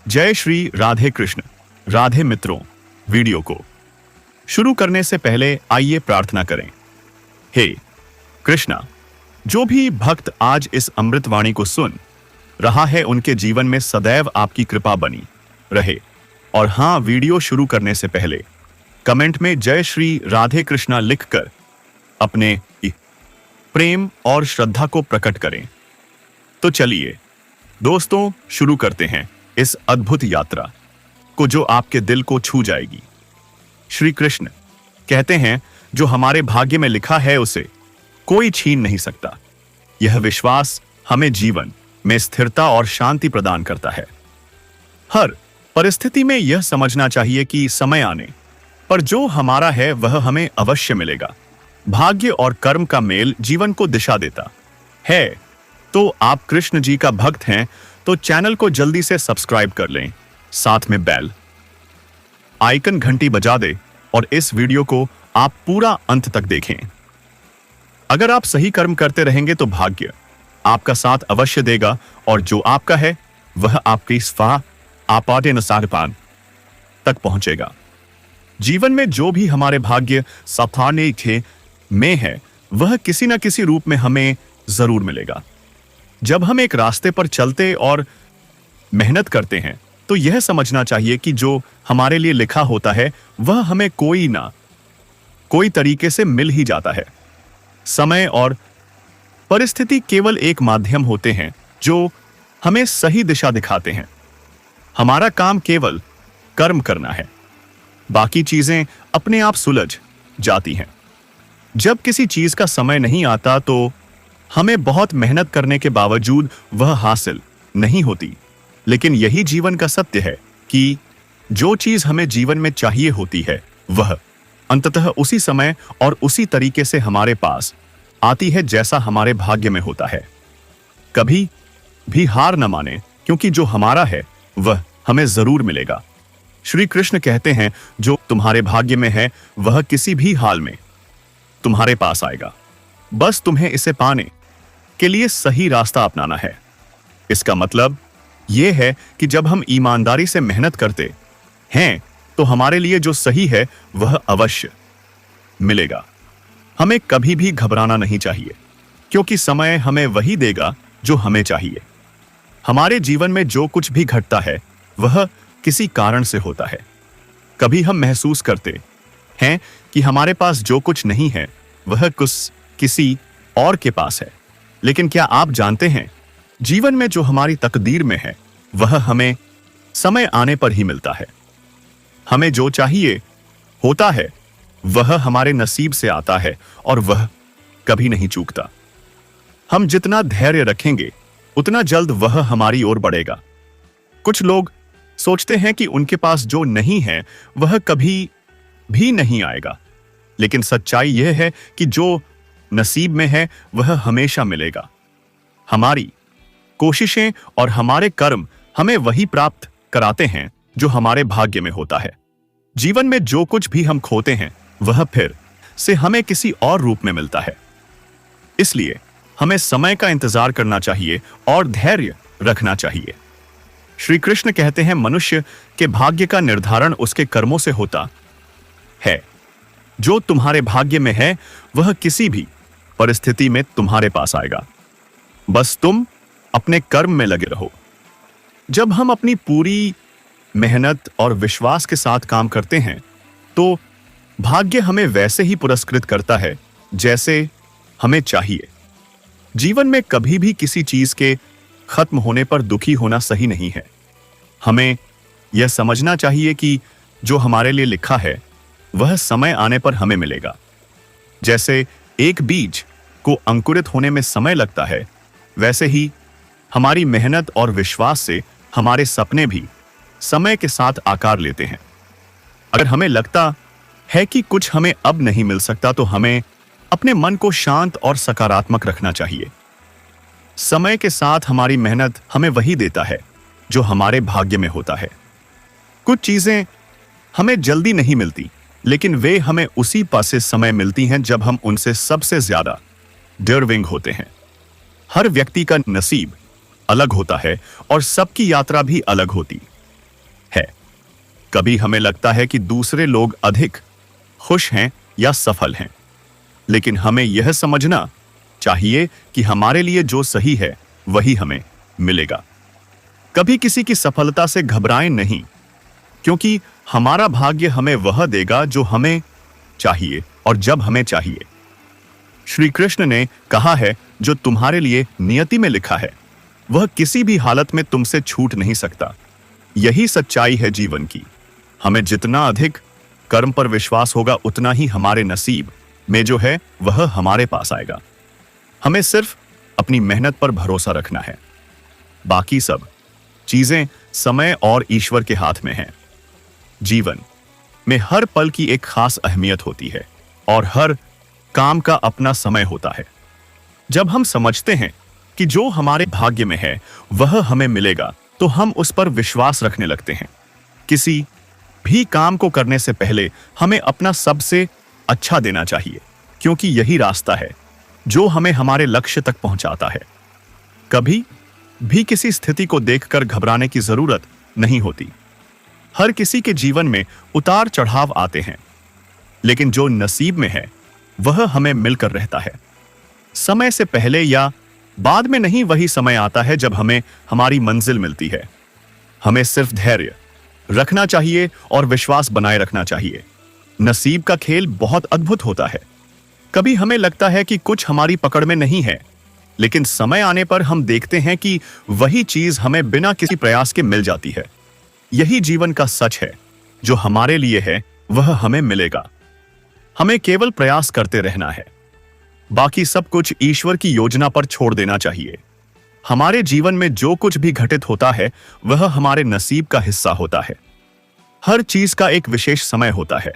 जय श्री राधे कृष्ण। राधे मित्रों, वीडियो को शुरू करने से पहले आइए प्रार्थना करें। हे कृष्णा, जो भी भक्त आज इस अमृतवाणी को सुन रहा है उनके जीवन में सदैव आपकी कृपा बनी रहे। और हाँ, वीडियो शुरू करने से पहले कमेंट में जय श्री राधे कृष्णा लिखकर अपने प्रेम और श्रद्धा को प्रकट करें। तो चलिए दोस्तों, शुरू करते हैं इस अद्भुत यात्रा को जो आपके दिल को छू जाएगी। श्री कृष्ण कहते हैं, जो हमारे भाग्य में लिखा है उसे कोई छीन नहीं सकता। यह विश्वास हमें जीवन में स्थिरता और शांति प्रदान करता है। हर परिस्थिति में यह समझना चाहिए कि समय आने पर जो हमारा है वह हमें अवश्य मिलेगा। भाग्य और कर्म का मेल जीवन को दिशा देता है। तो आप कृष्ण जी का भक्त हैं तो चैनल को जल्दी से सब्सक्राइब कर लें, साथ में बेल आइकन घंटी बजा दे और इस वीडियो को आप पूरा अंत तक देखें। अगर आप सही कर्म करते रहेंगे तो भाग्य आपका साथ अवश्य देगा और जो आपका है वह आपकी स्वा आपादे नसारपान तक पहुंचेगा। जीवन में जो भी हमारे भाग्य सफाने थे में है वह किसी न किसी रूप में हमें जरूर मिलेगा। जब हम एक रास्ते पर चलते और मेहनत करते हैं तो यह समझना चाहिए कि जो हमारे लिए लिखा होता है वह हमें कोई ना कोई तरीके से मिल ही जाता है। समय और परिस्थिति केवल एक माध्यम होते हैं जो हमें सही दिशा दिखाते हैं। हमारा काम केवल कर्म करना है, बाकी चीजें अपने आप सुलझ जाती हैं। जब किसी चीज का समय नहीं आता तो हमें बहुत मेहनत करने के बावजूद वह हासिल नहीं होती। लेकिन यही जीवन का सत्य है कि जो चीज हमें जीवन में चाहिए होती है वह अंततः उसी समय और उसी तरीके से हमारे पास आती है जैसा हमारे भाग्य में होता है। कभी भी हार न माने, क्योंकि जो हमारा है वह हमें जरूर मिलेगा। श्री कृष्ण कहते हैं, जो तुम्हारे भाग्य में है वह किसी भी हाल में तुम्हारे पास आएगा। बस तुम्हें इसे पाने के लिए सही रास्ता अपनाना है। इसका मतलब यह है कि जब हम ईमानदारी से मेहनत करते हैं तो हमारे लिए जो सही है वह अवश्य मिलेगा। हमें कभी भी घबराना नहीं चाहिए, क्योंकि समय हमें वही देगा जो हमें चाहिए। हमारे जीवन में जो कुछ भी घटता है वह किसी कारण से होता है। कभी हम महसूस करते हैं कि हमारे पास जो कुछ नहीं है वह किसी और के पास है, लेकिन क्या आप जानते हैं, जीवन में जो हमारी तकदीर में है वह हमें समय आने पर ही मिलता है। हमें जो चाहिए होता है वह हमारे नसीब से आता है और वह कभी नहीं चूकता। हम जितना धैर्य रखेंगे उतना जल्द वह हमारी ओर बढ़ेगा। कुछ लोग सोचते हैं कि उनके पास जो नहीं है वह कभी भी नहीं आएगा, लेकिन सच्चाई यह है कि जो नसीब में है वह हमेशा मिलेगा। हमारी कोशिशें और हमारे कर्म हमें वही प्राप्त कराते हैं जो हमारे भाग्य में होता है। जीवन में जो कुछ भी हम खोते हैं वह फिर से हमें किसी और रूप में मिलता है। इसलिए हमें समय का इंतजार करना चाहिए और धैर्य रखना चाहिए। श्री कृष्ण कहते हैं, मनुष्य के भाग्य का निर्धारण उसके कर्मों से होता है। जो तुम्हारे भाग्य में है वह किसी भी परिस्थिति में तुम्हारे पास आएगा। बस तुम अपने कर्म में लगे रहो। जब हम अपनी पूरी मेहनत और विश्वास के साथ काम करते हैं तो भाग्य हमें वैसे ही पुरस्कृत करता है जैसे हमें चाहिए। जीवन में कभी भी किसी चीज के खत्म होने पर दुखी होना सही नहीं है। हमें यह समझना चाहिए कि जो हमारे लिए लिखा है वह समय आने पर हमें मिलेगा। जैसे एक बीज को अंकुरित होने में समय लगता है, वैसे ही हमारी मेहनत और विश्वास से हमारे सपने भी समय के साथ आकार लेते हैं। अगर हमें लगता है कि कुछ हमें अब नहीं मिल सकता तो हमें अपने मन को शांत और सकारात्मक रखना चाहिए। समय के साथ हमारी मेहनत हमें वही देता है जो हमारे भाग्य में होता है। कुछ चीजें हमें जल्दी नहीं मिलती, लेकिन वे हमें उसी पास से समय मिलती हैं जब हम उनसे सबसे ज्यादा डिजर्विंग होते हैं। हर व्यक्ति का नसीब अलग होता है और सबकी यात्रा भी अलग होती कभी हमें लगता है कि दूसरे लोग अधिक खुश हैं या सफल हैं, लेकिन हमें यह समझना चाहिए कि हमारे लिए जो सही है वही हमें मिलेगा। कभी किसी की सफलता से घबराएं नहीं, क्योंकि हमारा भाग्य हमें वह देगा जो हमें चाहिए और जब हमें चाहिए। श्री कृष्ण ने कहा है, जो तुम्हारे लिए नियति में लिखा है वह किसी भी हालत में तुमसे छूट नहीं सकता। यही सच्चाई है जीवन की। हमें जितना अधिक कर्म पर विश्वास होगा, उतना ही हमारे नसीब में जो है वह हमारे पास आएगा। हमें सिर्फ अपनी मेहनत पर भरोसा रखना है। बाकी सब चीजें समय और ईश्वर के हाथ में हैं। जीवन में हर पल की एक खास अहमियत होती है और हर काम का अपना समय होता है। जब हम समझते हैं कि जो हमारे भाग्य में है वह हमें मिलेगा, तो हम उस पर विश्वास रखने लगते हैं। किसी भी काम को करने से पहले हमें अपना सबसे अच्छा देना चाहिए, क्योंकि यही रास्ता है जो हमें हमारे लक्ष्य तक पहुंचाता है। कभी भी किसी स्थिति को देखकर घबराने की जरूरत नहीं होती। हर किसी के जीवन में उतार चढ़ाव आते हैं, लेकिन जो नसीब में है वह हमें मिलकर रहता है। समय से पहले या बाद में नहीं, वही समय आता है जब हमें हमारी मंजिल मिलती है। हमें सिर्फ धैर्य रखना चाहिए और विश्वास बनाए रखना चाहिए। नसीब का खेल बहुत अद्भुत होता है। कभी हमें लगता है कि कुछ हमारी पकड़ में नहीं है, लेकिन समय आने पर हम देखते हैं कि वही चीज हमें बिना किसी प्रयास के मिल जाती है। यही जीवन का सच है। जो हमारे लिए है वह हमें मिलेगा। हमें केवल प्रयास करते रहना है। बाकी सब कुछ ईश्वर की योजना पर छोड़ देना चाहिए। हमारे जीवन में जो कुछ भी घटित होता है वह हमारे नसीब का हिस्सा होता है। हर चीज का एक विशेष समय होता है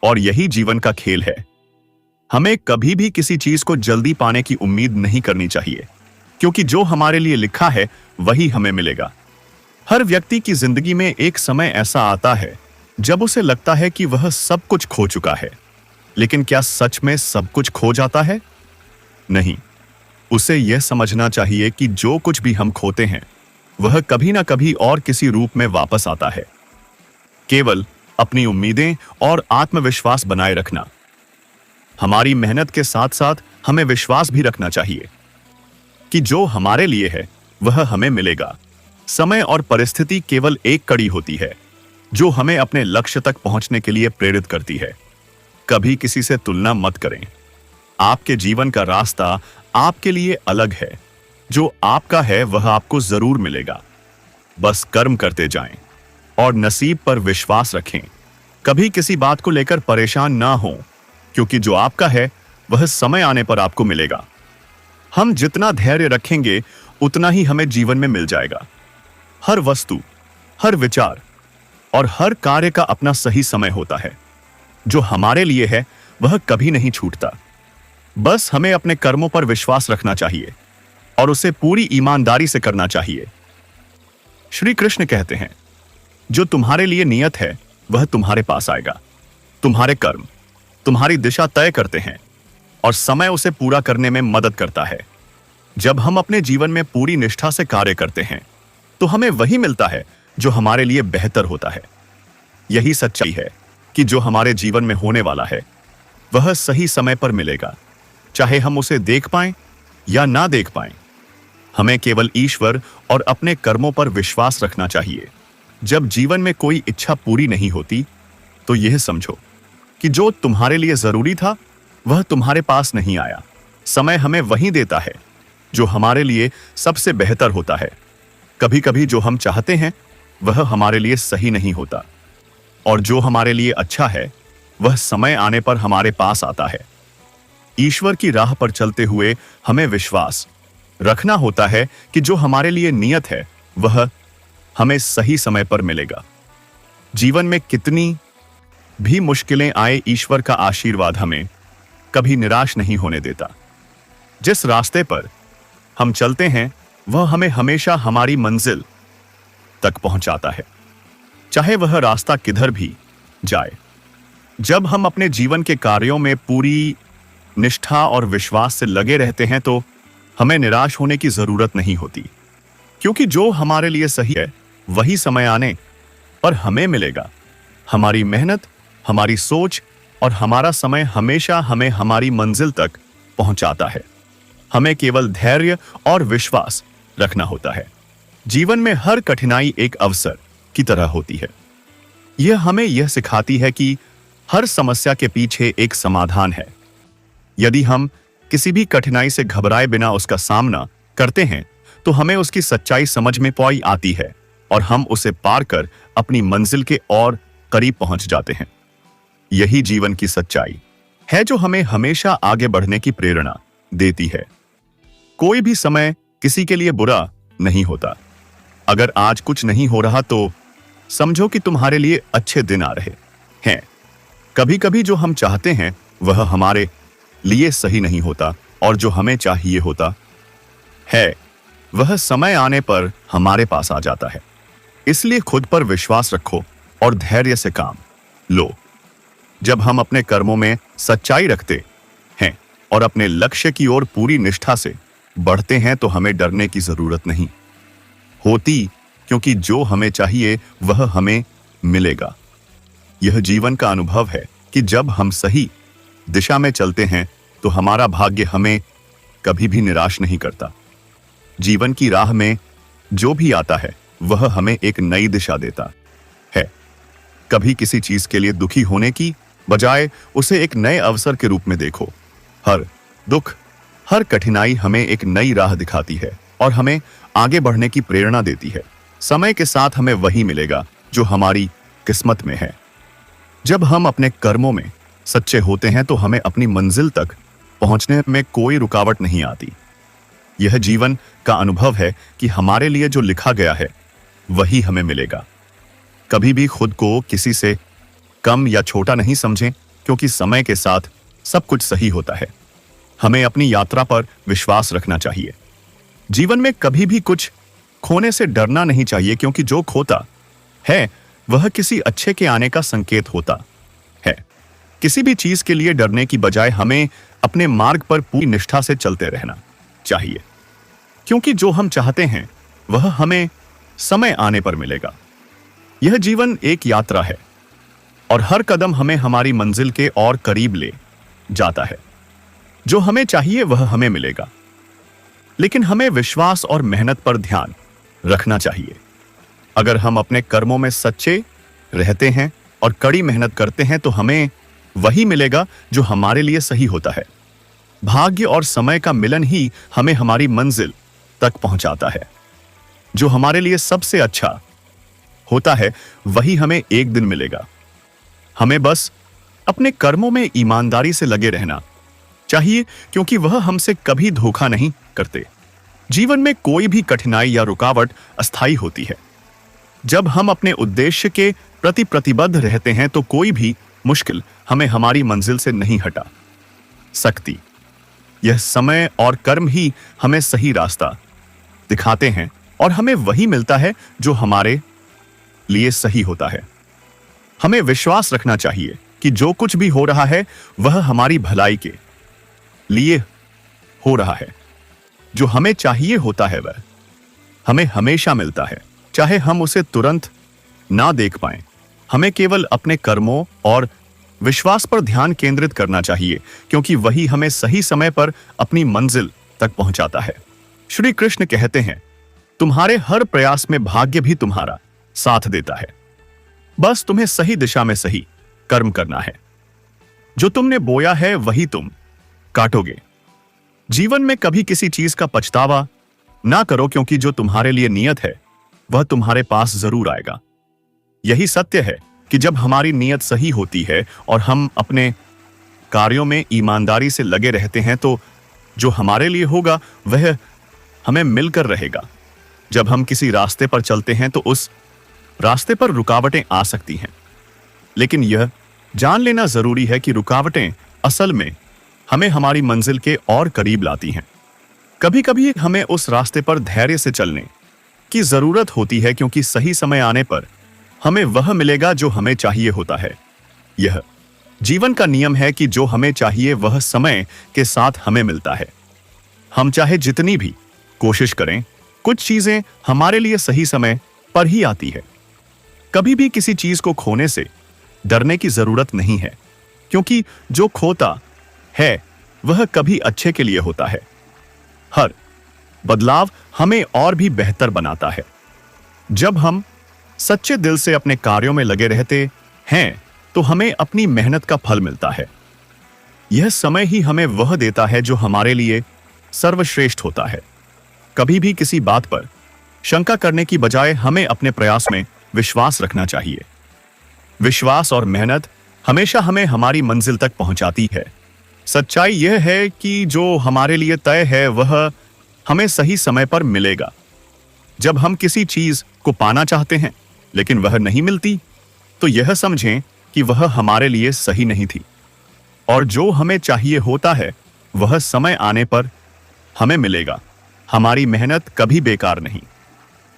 और यही जीवन का खेल है। हमें कभी भी किसी चीज को जल्दी पाने की उम्मीद नहीं करनी चाहिए, क्योंकि जो हमारे लिए लिखा है वही हमें मिलेगा। हर व्यक्ति की जिंदगी में एक समय ऐसा आता है जब उसे लगता है कि वह सब कुछ खो चुका है, लेकिन क्या सच में सब कुछ खो जाता है? नहीं। उसे यह समझना चाहिए कि जो कुछ भी हम खोते हैं वह कभी ना कभी और किसी रूप में वापस आता है। केवल अपनी उम्मीदें और आत्मविश्वास बनाए रखना। हमारी मेहनत के साथ साथ हमें विश्वास भी रखना चाहिए कि जो हमारे लिए है वह हमें मिलेगा। समय और परिस्थिति केवल एक कड़ी होती है जो हमें अपने लक्ष्य तक पहुंचने के लिए प्रेरित करती है। कभी किसी से तुलना मत करें। आपके जीवन का रास्ता आपके लिए अलग है। जो आपका है वह आपको जरूर मिलेगा। बस कर्म करते जाएं और नसीब पर विश्वास रखें। कभी किसी बात को लेकर परेशान ना हो, क्योंकि जो आपका है वह समय आने पर आपको मिलेगा। हम जितना धैर्य रखेंगे उतना ही हमें जीवन में मिल जाएगा। हर वस्तु, हर विचार और हर कार्य का अपना सही समय होता है। जो हमारे लिए है वह कभी नहीं छूटता। बस हमें अपने कर्मों पर विश्वास रखना चाहिए और उसे पूरी ईमानदारी से करना चाहिए। श्री कृष्ण कहते हैं, जो तुम्हारे लिए नियत है वह तुम्हारे पास आएगा। तुम्हारे कर्म तुम्हारी दिशा तय करते हैं और समय उसे पूरा करने में मदद करता है। जब हम अपने जीवन में पूरी निष्ठा से कार्य करते हैं तो हमें वही मिलता है जो हमारे लिए बेहतर होता है। यही सच्चाई है कि जो हमारे जीवन में होने वाला है वह सही समय पर मिलेगा, चाहे हम उसे देख पाएं या ना देख पाएं। हमें केवल ईश्वर और अपने कर्मों पर विश्वास रखना चाहिए। जब जीवन में कोई इच्छा पूरी नहीं होती तो यह समझो कि जो तुम्हारे लिए जरूरी था वह तुम्हारे पास नहीं आया। समय हमें वही देता है जो हमारे लिए सबसे बेहतर होता है। कभी कभी जो हम चाहते हैं वह हमारे लिए सही नहीं होता, और जो हमारे लिए अच्छा है वह समय आने पर हमारे पास आता है। ईश्वर की राह पर चलते हुए हमें विश्वास रखना होता है कि जो हमारे लिए नियत है वह हमें सही समय पर मिलेगा। जीवन में कितनी भी मुश्किलें आए, ईश्वर का आशीर्वाद हमें कभी निराश नहीं होने देता। जिस रास्ते पर हम चलते हैं वह हमें हमेशा हमारी मंजिल तक पहुंचाता है, चाहे वह रास्ता किधर भी जाए। जब हम अपने जीवन के कार्यों में पूरी निष्ठा और विश्वास से लगे रहते हैं तो हमें निराश होने की जरूरत नहीं होती, क्योंकि जो हमारे लिए सही है वही समय आने पर हमें मिलेगा। हमारी मेहनत, हमारी सोच और हमारा समय हमेशा हमें हमारी मंजिल तक पहुंचाता है। हमें केवल धैर्य और विश्वास रखना होता है। जीवन में हर कठिनाई एक अवसर की तरह होती है। यह हमें यह सिखाती है कि हर समस्या के पीछे एक समाधान है। यदि हम किसी भी कठिनाई से घबराए बिना उसका सामना करते हैं तो हमें उसकी सच्चाई समझ में पाई आती है और हम उसे पार कर अपनी मंजिल के और करीब पहुंच जाते हैं। यही जीवन की सच्चाई है जो हमें हमेशा आगे बढ़ने की प्रेरणा देती है। कोई भी समय किसी के लिए बुरा नहीं होता। अगर आज कुछ नहीं हो रहा तो समझो कि तुम्हारे लिए अच्छे दिन आ रहे हैं। कभी कभी जो हम चाहते हैं वह हमारे लिए सही नहीं होता और जो हमें चाहिए होता है वह समय आने पर हमारे पास आ जाता है। इसलिए खुद पर विश्वास रखो और धैर्य से काम लो। जब हम अपने कर्मों में सच्चाई रखते हैं और अपने लक्ष्य की ओर पूरी निष्ठा से बढ़ते हैं तो हमें डरने की जरूरत नहीं होती, क्योंकि जो हमें चाहिए वह हमें मिलेगा। यह जीवन का अनुभव है कि जब हम सही दिशा में चलते हैं तो हमारा भाग्य हमें कभी भी निराश नहीं करता। जीवन की राह में जो भी आता है वह हमें एक नई दिशा देता है। कभी किसी चीज के लिए दुखी होने की बजाय उसे एक नए अवसर के रूप में देखो। हर दुख, हर कठिनाई हमें एक नई राह दिखाती है और हमें आगे बढ़ने की प्रेरणा देती है। समय के साथ हमें वही मिलेगा जो हमारी किस्मत में है। जब हम अपने कर्मों में सच्चे होते हैं तो हमें अपनी मंजिल तक पहुंचने में कोई रुकावट नहीं आती। यह जीवन का अनुभव है कि हमारे लिए जो लिखा गया है वही हमें मिलेगा। कभी भी खुद को किसी से कम या छोटा नहीं समझें, क्योंकि समय के साथ सब कुछ सही होता है। हमें अपनी यात्रा पर विश्वास रखना चाहिए। जीवन में कभी भी कुछ खोने से डरना नहीं चाहिए, क्योंकि जो खोता है वह किसी अच्छे के आने का संकेत होता है। किसी भी चीज के लिए डरने की बजाय हमें अपने मार्ग पर पूरी निष्ठा से चलते रहना चाहिए, क्योंकि जो हम चाहते हैं वह हमें समय आने पर मिलेगा। यह जीवन एक यात्रा है और हर कदम हमें हमारी मंजिल के और करीब ले जाता है। जो हमें चाहिए वह हमें मिलेगा, लेकिन हमें विश्वास और मेहनत पर ध्यान रखना चाहिए। अगर हम अपने कर्मों में सच्चे रहते हैं और कड़ी मेहनत करते हैं तो हमें वही मिलेगा जो हमारे लिए सही होता है। भाग्य और समय का मिलन ही हमें हमारी मंजिल तक पहुंचाता है। जो हमारे लिए सबसे अच्छा होता है वही हमें एक दिन मिलेगा। हमें बस अपने कर्मों में ईमानदारी से लगे रहना चाहिए, क्योंकि वह हमसे कभी धोखा नहीं करते। जीवन में कोई भी कठिनाई या रुकावट अस्थायी होती है। जब हम अपने उद्देश्य के प्रति प्रतिबद्ध रहते हैं तो कोई भी मुश्किल हमें हमारी मंजिल से नहीं हटा सकती। यह समय और कर्म ही हमें सही रास्ता दिखाते हैं और हमें वही मिलता है जो हमारे लिए सही होता है। हमें विश्वास रखना चाहिए कि जो कुछ भी हो रहा है वह हमारी भलाई के लिए हो रहा है। जो हमें चाहिए होता है वह हमें हमेशा मिलता है, चाहे हम उसे तुरंत ना देख पाएं। हमें केवल अपने कर्मों और विश्वास पर ध्यान केंद्रित करना चाहिए, क्योंकि वही हमें सही समय पर अपनी मंजिल तक पहुंचाता है। श्री कृष्ण कहते हैं, तुम्हारे हर प्रयास में भाग्य भी तुम्हारा साथ देता है। बस तुम्हें सही दिशा में सही कर्म करना है। जो तुमने बोया है वही तुम काटोगे। जीवन में कभी किसी चीज का पछतावा ना करो, क्योंकि जो तुम्हारे लिए नियत है वह तुम्हारे पास जरूर आएगा। यही सत्य है कि जब हमारी नियत सही होती है और हम अपने कार्यों में ईमानदारी से लगे रहते हैं तो जो हमारे लिए होगा वह हमें मिलकर रहेगा। जब हम किसी रास्ते पर चलते हैं तो उस रास्ते पर रुकावटें आ सकती हैं, लेकिन यह जान लेना जरूरी है कि रुकावटें असल में हमें हमारी मंजिल के और करीब लाती हैं। कभी कभी हमें उस रास्ते पर धैर्य से चलने की जरूरत होती है, क्योंकि सही समय आने पर हमें वह मिलेगा जो हमें चाहिए होता है। यह जीवन का नियम है कि जो हमें चाहिए वह समय के साथ हमें मिलता है। हम चाहे जितनी भी कोशिश करें, कुछ चीजें हमारे लिए सही समय पर ही आती है। कभी भी किसी चीज को खोने से डरने की जरूरत नहीं है, क्योंकि जो खोता है वह कभी अच्छे के लिए होता है। हर बदलाव हमें और भी बेहतर बनाता है। जब हम सच्चे दिल से अपने कार्यों में लगे रहते हैं तो हमें अपनी मेहनत का फल मिलता है। यह समय ही हमें वह देता है जो हमारे लिए सर्वश्रेष्ठ होता है। कभी भी किसी बात पर शंका करने की बजाय हमें अपने प्रयास में विश्वास रखना चाहिए। विश्वास और मेहनत हमेशा हमें हमारी मंजिल तक पहुंचाती है। सच्चाई यह है कि जो हमारे लिए तय है वह हमें सही समय पर मिलेगा। जब हम किसी चीज को पाना चाहते हैं लेकिन वह नहीं मिलती, तो यह समझें कि वह हमारे लिए सही नहीं थी। और जो हमें चाहिए होता है वह समय आने पर हमें मिलेगा। हमारी मेहनत कभी बेकार नहीं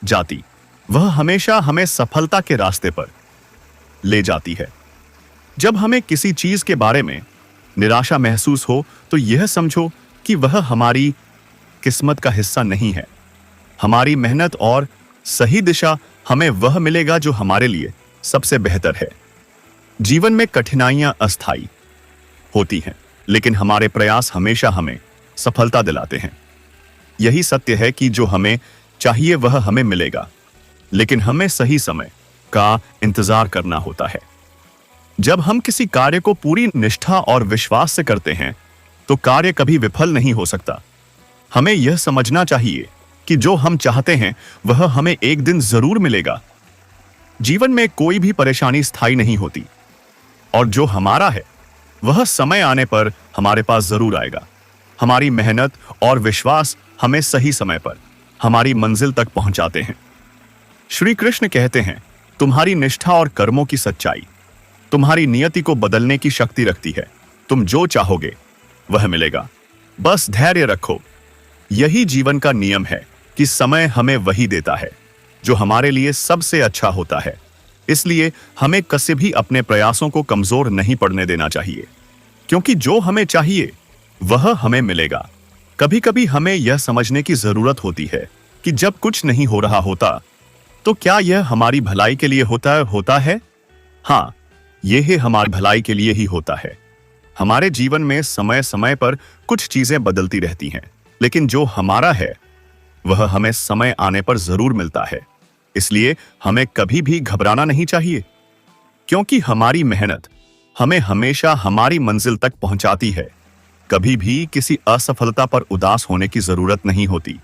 जाती, वह हमेशा हमें सफलता के रास्ते पर ले जाती है। जब हमें किसी चीज के बारे में निराशा महसूस हो तो यह समझो कि वह हमारी किस्मत का हिस्सा नहीं है। हमारी मेहनत और सही दिशा हमें वह मिलेगा जो हमारे लिए सबसे बेहतर है। जीवन में कठिनाइयां अस्थायी होती हैं, लेकिन हमारे प्रयास हमेशा हमें सफलता दिलाते हैं। यही सत्य है कि जो हमें चाहिए वह हमें मिलेगा, लेकिन हमें सही समय का इंतजार करना होता है। जब हम किसी कार्य को पूरी निष्ठा और विश्वास से करते हैं तो कार्य कभी विफल नहीं हो सकता। हमें यह समझना चाहिए कि जो हम चाहते हैं वह हमें एक दिन जरूर मिलेगा। जीवन में कोई भी परेशानी स्थायी नहीं होती, और जो हमारा है वह समय आने पर हमारे पास जरूर आएगा। हमारी मेहनत और विश्वास हमें सही समय पर हमारी मंजिल तक पहुंचाते हैं। श्री कृष्ण कहते हैं, तुम्हारी निष्ठा और कर्मों की सच्चाई तुम्हारी नियति को बदलने की शक्ति रखती है। तुम जो चाहोगे वह मिलेगा, बस धैर्य रखो। यही जीवन का नियम है कि समय हमें वही देता है जो हमारे लिए सबसे अच्छा होता है। इसलिए हमें कभी भी अपने प्रयासों को कमजोर नहीं पड़ने देना चाहिए, क्योंकि जो हमें चाहिए वह हमें मिलेगा। कभी कभी हमें यह समझने की जरूरत होती है कि जब कुछ नहीं हो रहा होता तो क्या यह हमारी भलाई के लिए होता है? हाँ, यह हमारी भलाई के लिए ही होता है। हमारे जीवन में समय समय पर कुछ चीजें बदलती रहती हैं, लेकिन जो हमारा है वह हमें समय आने पर जरूर मिलता है। इसलिए हमें कभी भी घबराना नहीं चाहिए, क्योंकि हमारी मेहनत हमें हमेशा हमारी मंजिल तक पहुंचाती है। कभी भी किसी असफलता पर उदास होने की जरूरत नहीं होती।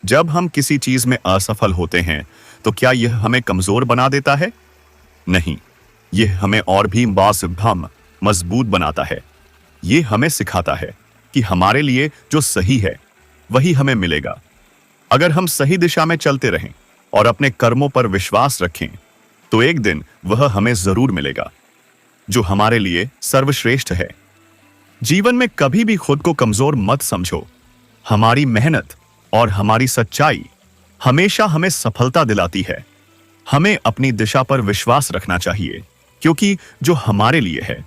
जब हम किसी चीज में असफल होते हैं तो क्या यह हमें कमजोर बना देता है? नहीं, यह हमें और भी मजबूत बनाता है। यह हमें सिखाता है कि हमारे लिए जो सही है वही हमें मिलेगा। अगर हम सही दिशा में चलते रहें और अपने कर्मों पर विश्वास रखें तो एक दिन वह हमें जरूर मिलेगा जो हमारे लिए सर्वश्रेष्ठ है। जीवन में कभी भी खुद को कमजोर मत समझो। हमारी मेहनत और हमारी सच्चाई हमेशा हमें सफलता दिलाती है। हमें अपनी दिशा पर विश्वास रखना चाहिए, क्योंकि जो हमारे लिए है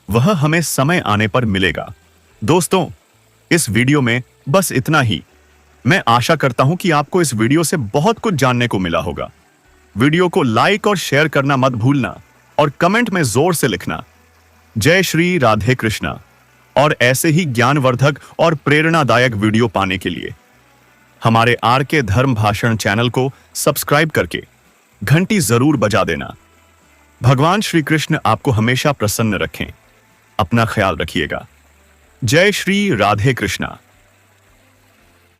वह हमें समय आने पर मिलेगा। दोस्तों, इस वीडियो में बस इतना ही। मैं आशा करता हूं कि आपको इस वीडियो से बहुत कुछ जानने को मिला होगा। वीडियो को लाइक और शेयर करना मत भूलना और कमेंट में जोर से लिखना जय श्री राधे कृष्णा। और ऐसे ही ज्ञानवर्धक और प्रेरणादायक वीडियो पाने के लिए हमारे आर.के. धर्म भाषण चैनल को सब्सक्राइब करके घंटी जरूर बजा देना। भगवान श्री कृष्ण आपको हमेशा प्रसन्न रखें। अपना ख्याल रखिएगा। जय श्री राधे कृष्णा।